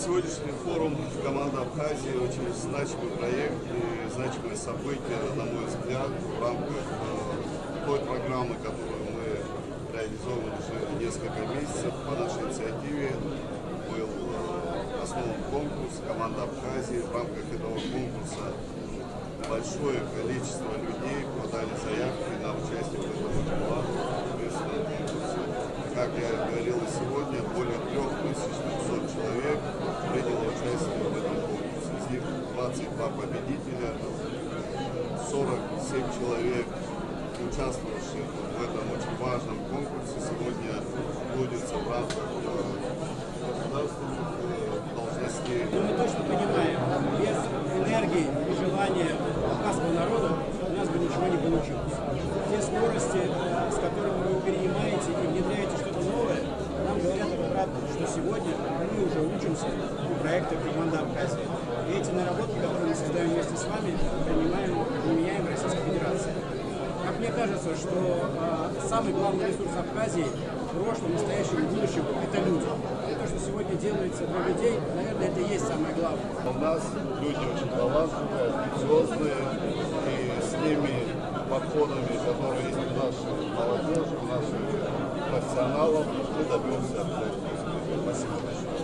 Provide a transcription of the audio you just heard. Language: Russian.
Сегодняшний форум команды Абхазии очень значимый проект и значимое событие, на мой взгляд, в рамках той программы, которую мы реализовываем уже несколько месяцев. По нашей инициативе был основан конкурс «Команда Абхазии». В рамках этого конкурса большое количество людей подали заявки на участие в этом ответственном конкурсе. Как я говорил и сегодня, более 3200 человек приняло участие в этом конкурсе. Из них 22 победителя, 47 человек, участвовавших в этом очень важном конкурсе, сегодня трудятся в рамках государственных должностей. Мы точно понимаем, без энергии и желания абхазского народа у нас бы ничего не получилось. Те скорости, с которыми вы перенимаете и внедряете что-то новое, нам говорят обратно, что сегодня мы уже учимся у проекта «Команда Абхазии». И эти наработки, которые мы создаем вместе с вами, применяем в Российской Федерации. Как мне кажется, что самый главный ресурс Абхазии в прошлом, настоящем и будущем – это люди. И то, что сегодня делается для людей, наверное, это и есть самое главное. У нас люди очень талантливые, амбициозные, и с теми подходами, которые есть у нашей молодежи, у наших профессионалов, мы добьемся обязательно. Спасибо большое.